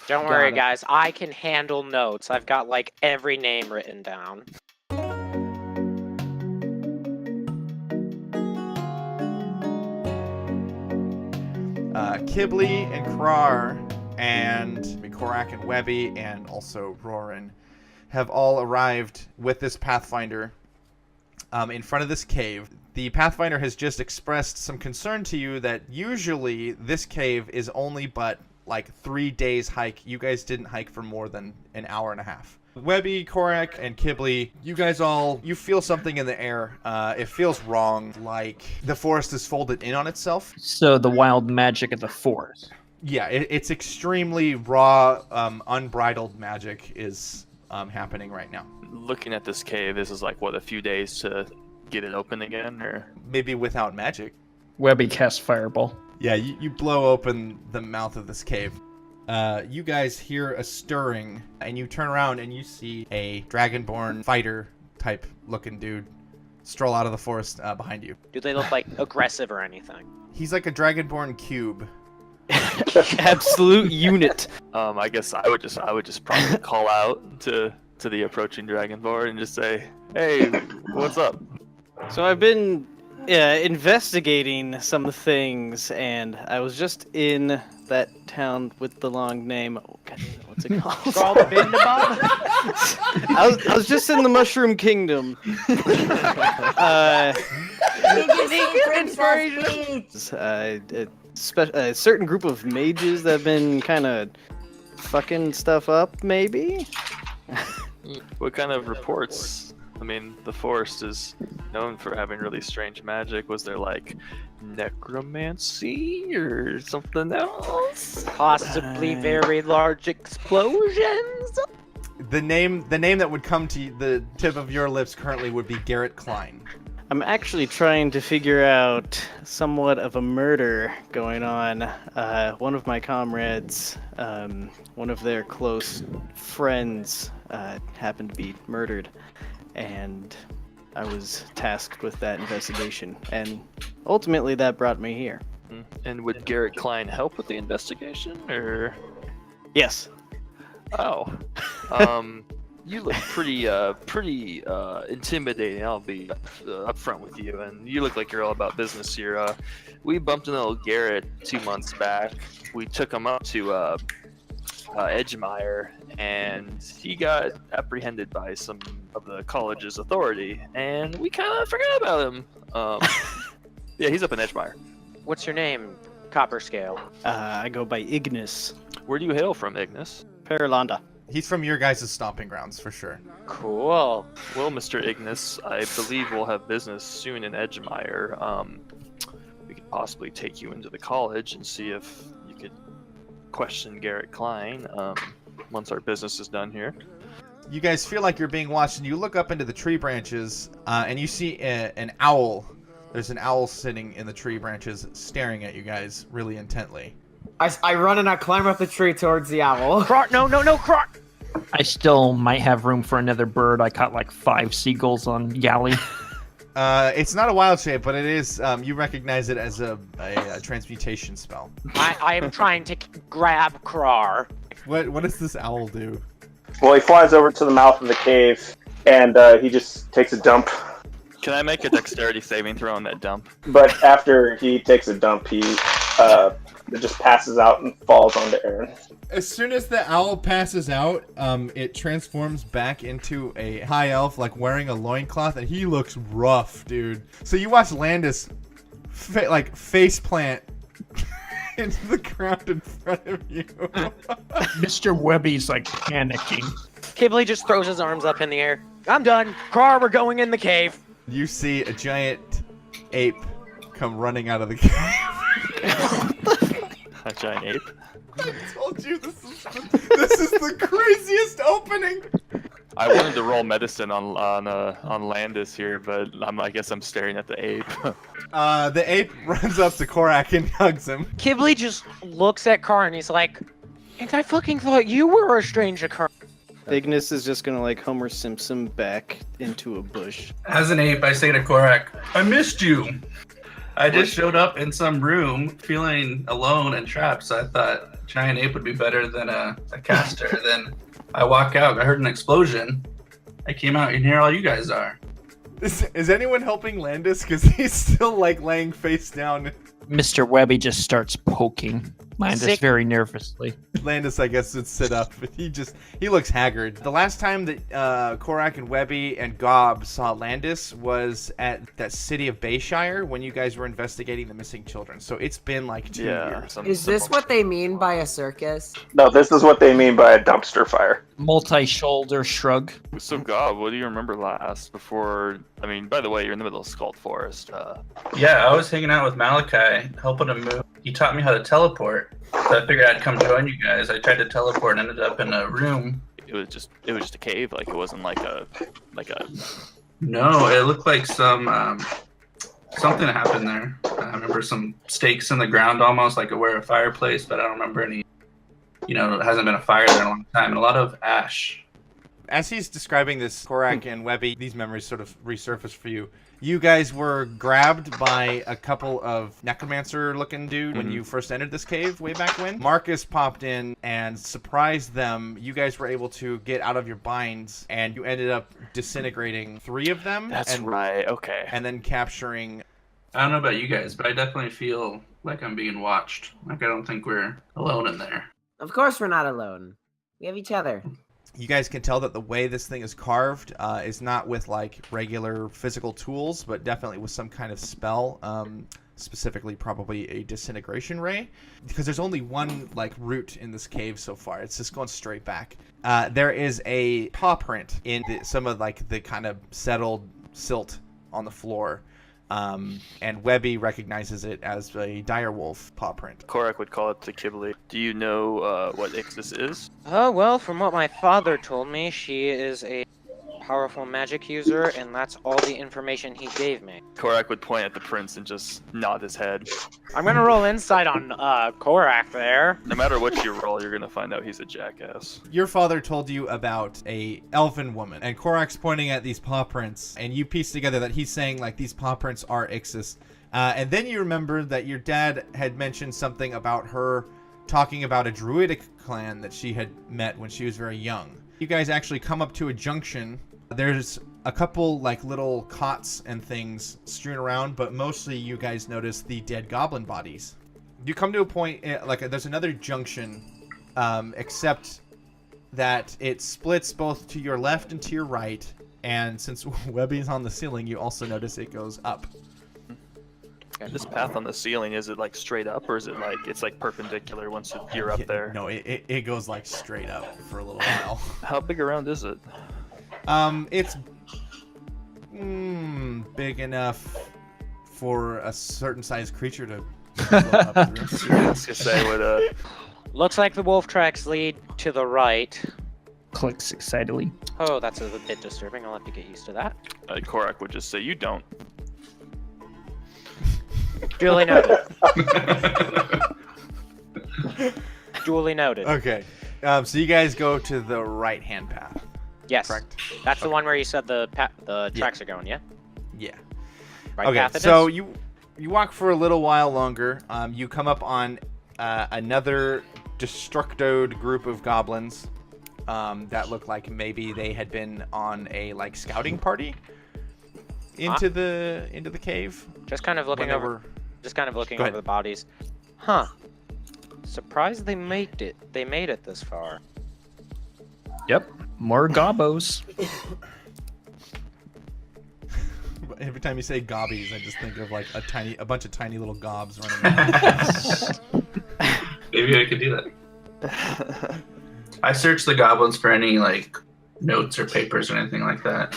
Don't worry, guys. I can handle notes. I've got, like, every name written down. Qibli and Krar and Korak and Webby and also Roran have all arrived with this Pathfinder in front of this cave. The Pathfinder has just expressed some concern to you that usually this cave is only but like 3 days hike. You guys didn't hike for more than an hour and a half. Webby, Korak, and Qibli, you guys you feel something in the air. It feels wrong, like the forest is folded in on itself. So the wild magic of the forest. Yeah, it's extremely raw, unbridled magic is happening right now. Looking at this cave, this is like, what, a few days to get it open again? Or maybe without magic. Webby casts Fireball. Yeah, you blow open the mouth of this cave. You guys hear a stirring, and you turn around and you see a dragonborn fighter type looking dude stroll out of the forest behind you. Do they look like aggressive or anything? He's like a dragonborn cube. Absolute unit. I guess I would just probably call out to the approaching dragonborn and just say, "Hey, what's up?" So I've been investigating some things, and I was just in that town with the long name. Oh, God, what's it called? I was just in the Mushroom Kingdom. A certain group of mages that have been kind of fucking stuff up, maybe? What kind of reports? I mean, the forest is known for having really strange magic. Was there like necromancy or something else? Possibly very large explosions? The name that would come to the tip of your lips currently would be Garrett Klein. I'm actually trying to figure out somewhat of a murder going on. One of my comrades, one of their close friends, happened to be murdered, and I was tasked with that investigation, and ultimately that brought me here. And would Garrett Klein help with the investigation, or? Yes. Oh. You look pretty intimidating. I'll be upfront with you, and you look like you're all about business here. We bumped into little Garrett 2 months back. We took him up to Edgemire, and he got apprehended by some of the college's authority, and we kind of forgot about him. Yeah, he's up in Edgemire. What's your name, Copperscale? I go by Ignis. Where do you hail from, Ignis? Paralanda. He's from your guys' stomping grounds, for sure. Cool. Well, Mr. Ignis, I believe we'll have business soon in Edgemire. We could possibly take you into the college and see if you could question Garrett Klein once our business is done here. You guys feel like you're being watched, and you look up into the tree branches, and you see an owl. There's an owl sitting in the tree branches staring at you guys really intently. I run and I climb up the tree towards the owl. Croc, no, Croc! I still might have room for another bird. I caught like 5 seagulls on Galley. It's not a wild shape, but it is. You recognize it as a transmutation spell. I am trying to grab Krar. What does this owl do? Well, he flies over to the mouth of the cave, and he just takes a dump. Can I make a dexterity saving throw on that dump? But after he takes a dump, he it just passes out and falls onto Aaron. As soon as the owl passes out, it transforms back into a high elf, like wearing a loincloth, and he looks rough, dude. So you watch Landis face plant into the ground in front of you. Mr. Webby's like panicking. Qibli just throws his arms up in the air. I'm done. Krar, we're going in the cave. You see a giant ape come running out of the cave. A giant ape? I told you this is the craziest opening. I wanted to roll medicine on Landis here, but I guess I'm staring at the ape. The ape runs up to Korak and hugs him. Qibli just looks at Krar and he's like, "And I fucking thought you were a strange occurrence." Ignis is just gonna like Homer Simpson back into a bush. As an ape, I say to Korak, I missed you. I just showed up in some room feeling alone and trapped, so I thought giant ape would be better than a caster. Then I walk out. I heard an explosion. I came out, and here all you guys are. Is anyone helping Landis? Because he's still like laying face down. Mr. Webby just starts poking Landis Sick. very nervously. Landis, I guess, would sit up, but he looks haggard. The last time that Korak and Webby and Gob saw Landis was at that city of Bayshire when you guys were investigating the missing children. So it's been like 2 years. Is this what they mean by a circus? No, this is what they mean by a dumpster fire. Multi-shoulder shrug. So, God, what do you remember last before? I mean, by the way, you're in the middle of Scald Forest. Yeah, I was hanging out with Malachi, helping him move. He taught me how to teleport. So I figured I'd come join you guys. I tried to teleport and ended up in a room. It was just a cave. Like, it wasn't like a. No, it looked like something happened there. I remember some stakes in the ground, almost like where a fireplace, but I don't remember any. It hasn't been a fire there in a long time, and a lot of ash. As he's describing this, Korak and Webby, these memories sort of resurface for you. You guys were grabbed by a couple of necromancer-looking dude when you first entered this cave way back when. Marcus popped in and surprised them. You guys were able to get out of your binds, and you ended up disintegrating 3 of them. That's right. Okay. And then capturing... I don't know about you guys, but I definitely feel like I'm being watched. Like, I don't think we're alone in there. Of course we're not alone. We have each other. You guys can tell that the way this thing is carved is not with like regular physical tools, but definitely with some kind of spell, specifically probably a disintegration ray, because there's only one like route in this cave so far. It's just going straight back. There is a paw print in some of like the kind of settled silt on the floor. And Webby recognizes it as a direwolf paw print. Korak would call it the Qibli. Do you know what Ixus is? Oh, well, from what my father told me, she is a powerful magic user, and that's all the information he gave me. Korak would point at the prince and just nod his head. I'm gonna roll insight on Korak there. No matter what you roll, you're gonna find out he's a jackass. Your father told you about a elven woman, and Korak's pointing at these paw prints, and you piece together that he's saying like these paw prints are Ixus. And then you remember that your dad had mentioned something about her talking about a druidic clan that she had met when she was very young. You guys actually come up to a junction. There's a couple like little cots and things strewn around, but mostly you guys notice the dead goblin bodies. You come to a point like there's another junction, except that it splits both to your left and to your right, and since Webby's on the ceiling, you also notice it goes up. This path on the ceiling, is it like straight up, or is it like it's like perpendicular once you're up there? No, it goes like straight up for a little while. How big around is it? It's big enough for a certain sized creature to float up through. I was gonna say, would Looks like the wolf tracks lead to the right. Clicks excitedly. Oh, that's a bit disturbing. I'll have to get used to that. Korak would just say, "You don't." Duly noted. Duly noted. Okay, so you guys go to the right hand path. Yes. Correct. That's the one where you said the tracks are going, yeah? Yeah. Right Okay, path it so is? you walk for a little while longer. You come up on another destructoed group of goblins that look like maybe they had been on a like scouting party into the cave. Just kind of looking over the bodies. Huh. Surprised they made it. They made it this far. Yep. More gobos. Every time you say gobbies, I just think of like a bunch of tiny little gobs running around. Maybe I could do that. I searched the goblins for any like notes or papers or anything like that.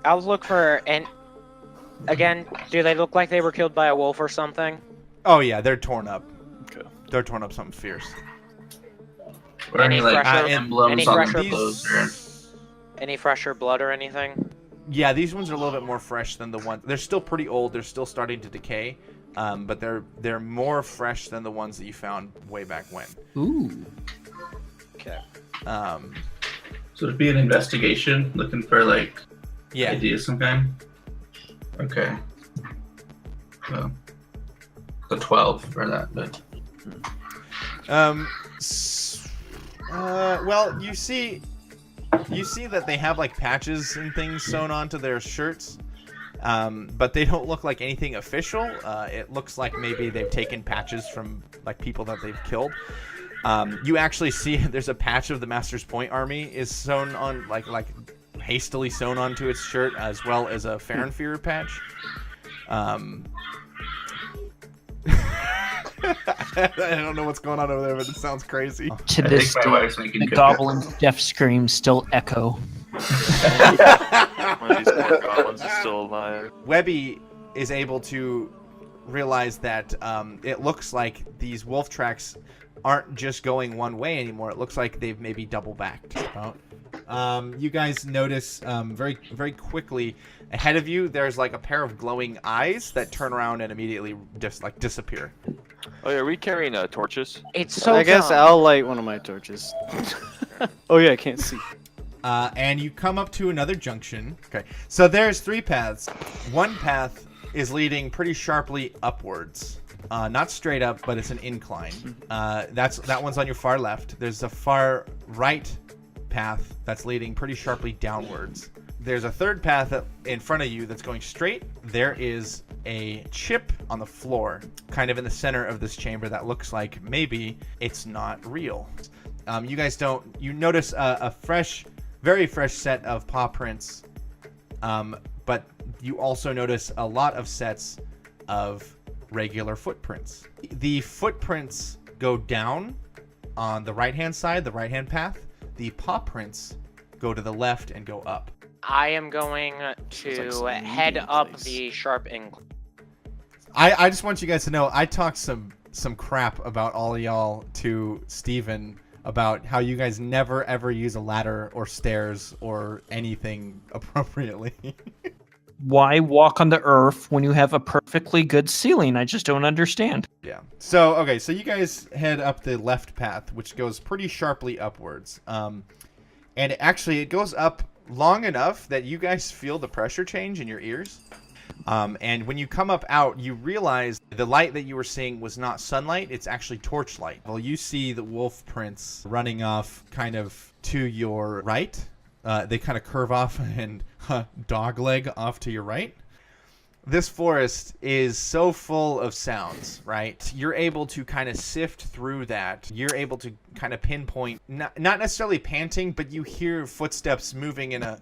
I'll look for again, do they look like they were killed by a wolf or something? Oh yeah, they're torn up. Okay. They're torn up something fierce. Or any like fresher- emblems any on fresher the clothes or... Any fresher blood or anything? Yeah, these ones are a little bit more fresh than the ones. They're still pretty old. They're still starting to decay, but they're more fresh than the ones that you found way back when. Ooh. Okay. So it'd be an investigation, looking for like Yeah. ideas of some kind. Okay. Well, the 12 for that, but Well, you see that they have like patches and things sewn onto their shirts, but they don't look like anything official. It looks like maybe they've taken patches from like people that they've killed. You actually see there's a patch of the Master's Point army is sewn on, like hastily sewn onto its shirt, as well as a Farenfear patch. I don't know what's going on over there, but it sounds crazy. To this day, the goblin's death screams still echo. One of these poor goblins is still alive. Webby is able to realize that it looks like these wolf tracks aren't just going one way anymore. It looks like they've maybe double backed. You guys notice very, very quickly ahead of you, there's like a pair of glowing eyes that turn around and immediately just like disappear. Oh yeah, are we carrying torches? It's so I guess dumb. I'll light one of my torches. Oh yeah, I can't see. And you come up to another junction. Okay, so there's 3 paths. One path is leading pretty sharply upwards. Not straight up, but it's an incline. That one's on your far left. There's a far right path that's leading pretty sharply downwards. There's a third path in front of you that's going straight. There is a chip on the floor, kind of in the center of this chamber, that looks like maybe it's not real. You guys you notice a fresh, very fresh set of paw prints, but you also notice a lot of sets of regular footprints. The footprints go down on the right-hand side, the right-hand path. The paw prints go to the left and go up. I am going to head up the sharp incline. I just want you guys to know, I talked some crap about all of y'all to Steven about how you guys never ever use a ladder or stairs or anything appropriately. Why walk on the earth when you have a perfectly good ceiling? I just don't understand. Yeah. So, okay, so you guys head up the left path, which goes pretty sharply upwards. And it goes up long enough that you guys feel the pressure change in your ears. And when you come up out, you realize the light that you were seeing was not sunlight, it's actually torchlight. Well, you see the wolf prints running off kind of to your right. They kind of curve off and dogleg off to your right. This forest is so full of sounds, right? You're able to kind of sift through that. You're able to kind of pinpoint, not necessarily panting, but you hear footsteps moving in a...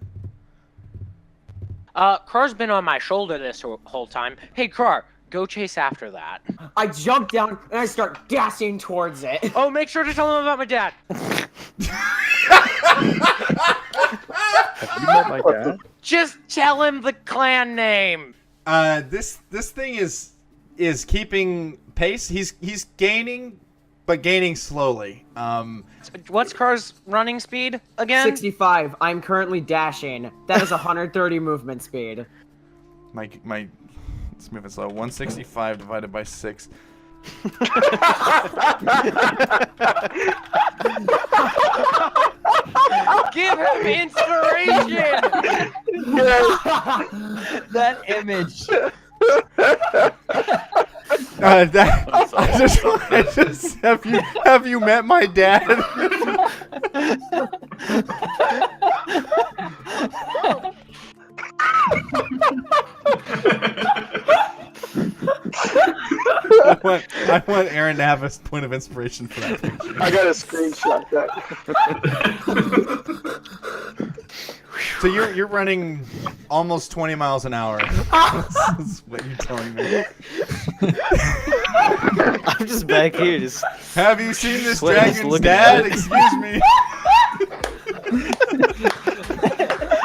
Krar's been on my shoulder this whole time. Hey, Krar, go chase after that. I jump down and I start dashing towards it. Oh, make sure to tell him about my dad. Have you met my dad? Just tell him the clan name. This thing is keeping pace. He's gaining, but gaining slowly. What's Krar's running speed again? 65. I'm currently dashing. That is 130 movement speed. Let's move it slow. 165 divided by 6. Give him inspiration. That image. Have you met my dad? I want Aaron to have a point of inspiration for that picture. I gotta screenshot that. So you're running almost 20 miles an hour. This is what you're telling me. I'm just back here, just. Have you seen this Sweating, dragon's looking dad? at it. Excuse me.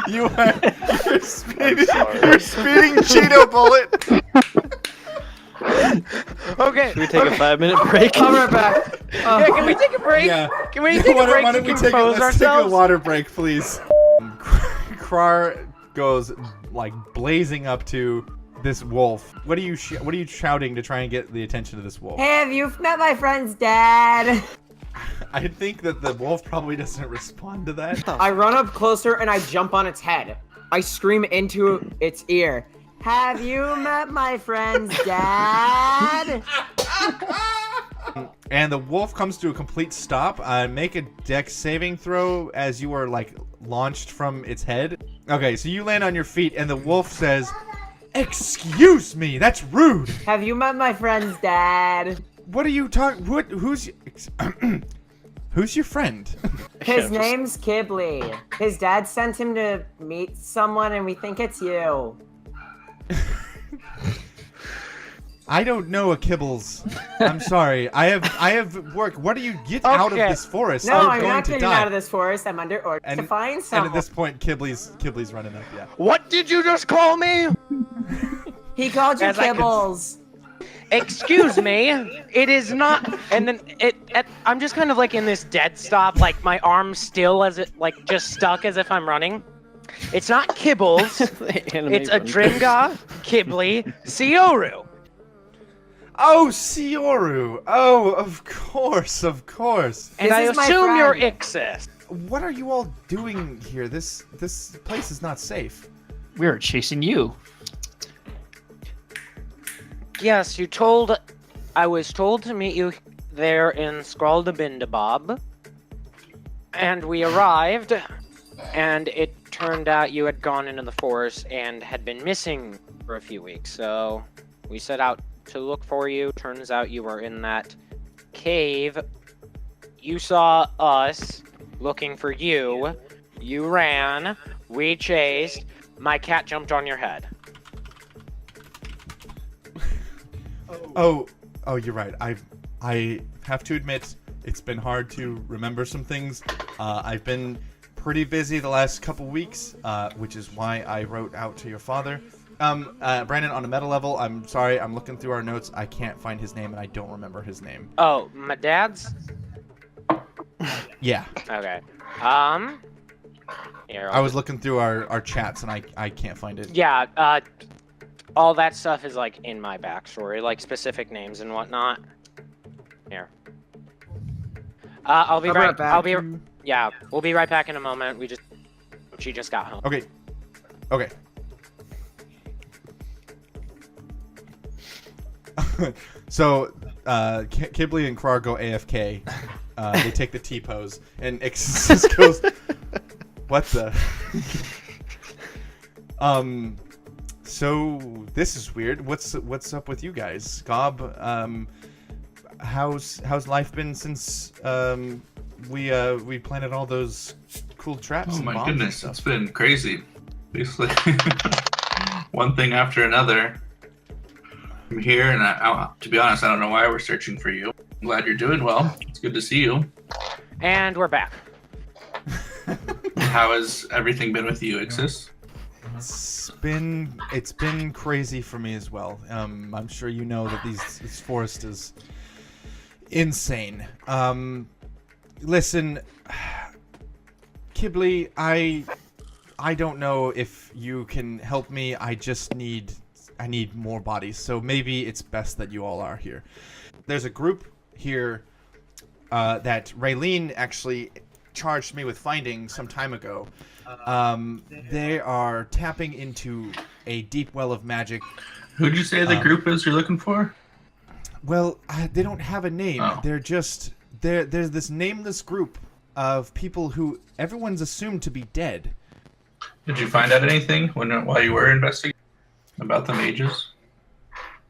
You're speeding Cheeto bullet. Okay. Should we take a 5-minute break? I'll be right back. Yeah, can we take a break? Yeah. Can we take a break to compose let's take a ourselves? water break, please. Krar goes like blazing up to this wolf. What are you shouting to try and get the attention of this wolf? Hey, have you met my friend's dad? I think that the wolf probably doesn't respond to that. I run up closer and I jump on its head. I scream into its ear. Have you met my friend's dad? And the wolf comes to a complete stop. Make a dex saving throw as you are like launched from its head. Okay, so you land on your feet and the wolf says, "Excuse me, that's rude." Have you met my friend's dad? What are you talking? Who's who's your friend? His name's Qibli. His dad sent him to meet someone, and we think it's you. I don't know a Kibbles. I'm sorry. I have work. What do you get out of this forest? No, You're I'm going not to getting die. out of this forest. I'm under orders to find someone. And at this point, Qibli's running up. Yeah. What did you just call me? He called you As I Kibbles. Excuse me, it is not. And then I'm just kind of like in this dead stop, like my arm still as it like just stuck as if I'm running. It's not Kibbles. It's a Dringa, Qibli, Sioru. Oh, Sioru. Oh, of course, of course. And I assume you're Ixus. What are you all doing here? This place is not safe. We're chasing you. Yes, I was told to meet you there in Scraldabindabob. And we arrived, and it turned out you had gone into the forest and had been missing for a few weeks. So we set out to look for you. Turns out you were in that cave. You saw us looking for you. You ran. We chased. My cat jumped on your head. Oh, you're right. I have to admit, it's been hard to remember some things. I've been pretty busy the last couple weeks, which is why I wrote out to your father. Brandon, on a meta level, I'm sorry, I'm looking through our notes. I can't find his name, and I don't remember his name. Oh, my dad's? Yeah. Okay. Here, I was looking through our chats, and I can't find it. Yeah, all that stuff is, like, in my backstory, like, specific names and whatnot. Here. I'll be right back. Yeah, we'll be right back in a moment. She just got home. Okay. So, Qibli and Krar go AFK. They take the T-pose, and Ixus goes, "What the?" So this is weird. What's up with you guys, Gob? How's life been since we planted all those cool traps? Oh and my bombs goodness, and it's stuff? been crazy. Basically, one thing after another. I'm here, and to be honest, I don't know why we're searching for you. I'm glad you're doing well. It's good to see you. And we're back. How has everything been with you, Ixus? It's been crazy for me as well. I'm sure you know that this forest is insane. Listen, Qibli, I don't know if you can help me. I need more bodies, so maybe it's best that you all are here. There's a group here that Raylene actually charged me with finding some time ago. They are tapping into a deep well of magic. Who'd you say the group is you're looking for? Well, they don't have a name. Oh. There's this nameless group of people who everyone's assumed to be dead. Did you find out anything while you were investigating about the mages?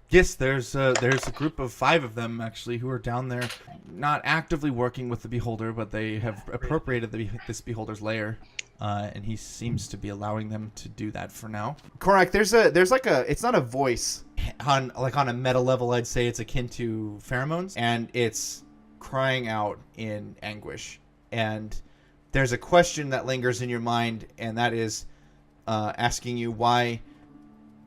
Yes, there's a group of 5 of them actually who are down there, not actively working with the Beholder, but they have appropriated this Beholder's lair, and he seems to be allowing them to do that for now. Correct. There's it's not a voice on a meta level. I'd say it's akin to pheromones, and it's crying out in anguish. And there's a question that lingers in your mind, and that is asking you why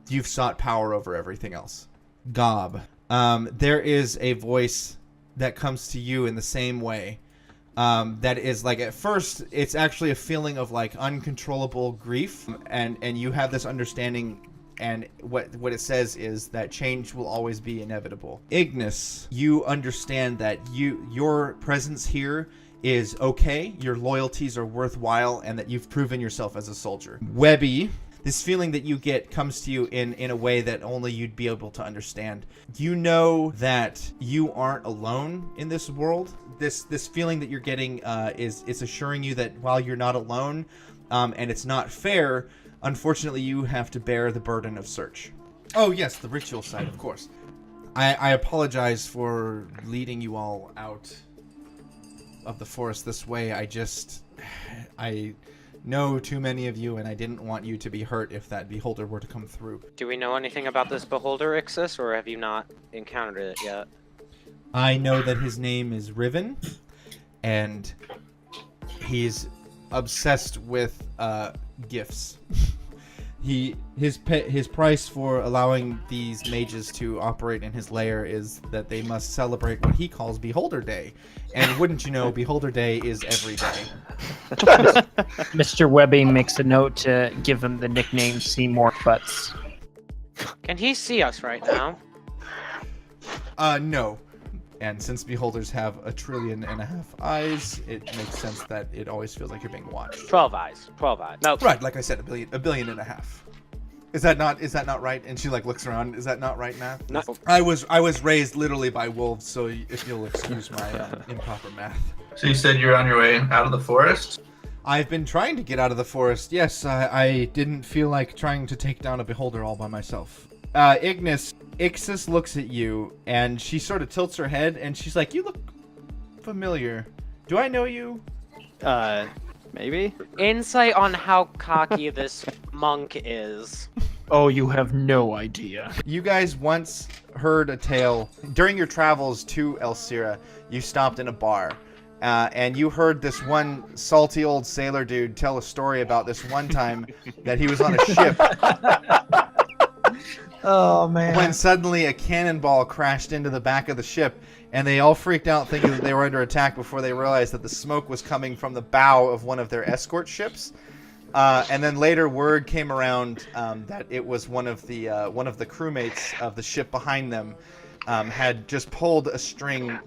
you've sought power over everything else. Gob, there is a voice that comes to you in the same way. That is like, at first, it's actually a feeling of like uncontrollable grief, and you have this understanding, and what it says is that change will always be inevitable. Ignis, you understand that your presence here is okay, your loyalties are worthwhile, and that you've proven yourself as a soldier. Webby, this feeling that you get comes to you in a way that only you'd be able to understand. You know that you aren't alone in this world. This feeling that you're getting is assuring you that while you're not alone, and it's not fair, unfortunately you have to bear the burden of search. Oh yes, the ritual side, of course. I apologize for leading you all out of the forest this way. I know too many of you, and I didn't want you to be hurt if that beholder were to come through. Do we know anything about this beholder, Ixus, or have you not encountered it yet? I know that his name is Riven, and he's obsessed with gifts. His price for allowing these mages to operate in his lair is that they must celebrate what he calls Beholder Day. And wouldn't you know, Beholder Day is every day. Mr. Webby makes a note to give him the nickname Seymour Butts. Can he see us right now? No. And since beholders have 1.5 trillion eyes, it makes sense that it always feels like you're being watched. 12 eyes. 12 eyes. No. Right, like I said, 1.5 billion. Is that not right? And she like looks around. Is that not right, math? No. I was raised literally by wolves, so if you'll excuse my improper math. So you said you're on your way out of the forest? I've been trying to get out of the forest. Yes, I didn't feel like trying to take down a beholder all by myself. Ixus looks at you, and she sort of tilts her head, and she's like, "You look familiar. Do I know you?" Maybe? Insight on how cocky this monk is. Oh, you have no idea. You guys once heard a tale. During your travels to Elsira, you stopped in a bar. And you heard this one salty old sailor dude tell a story about this one time that he was on a ship. Oh, man. When suddenly a cannonball crashed into the back of the ship, and they all freaked out thinking that they were under attack before they realized that the smoke was coming from the bow of one of their escort ships. And then later word came around that it was one of the crewmates of the ship behind them had just pulled a string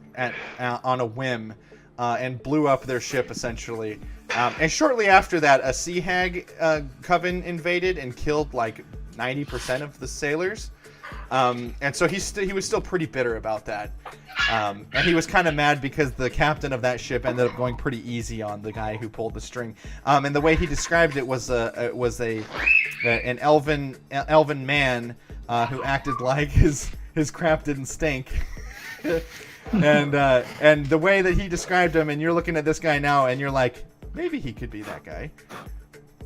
on a whim and blew up their ship essentially. And shortly after that, a sea hag coven invaded and killed like 90% of the sailors. And so he was still pretty bitter about that. And he was kind of mad because the captain of that ship ended up going pretty easy on the guy who pulled the string. And the way he described it was an elven man who acted like his crap didn't stink. And the way that he described him, and you're looking at this guy now, and you're like, maybe he could be that guy.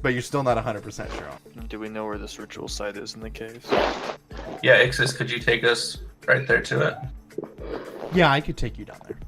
But you're still not 100% sure. Do we know where this ritual site is in the caves? Yeah, Ixus, could you take us right there to it? Yeah, I could take you down there.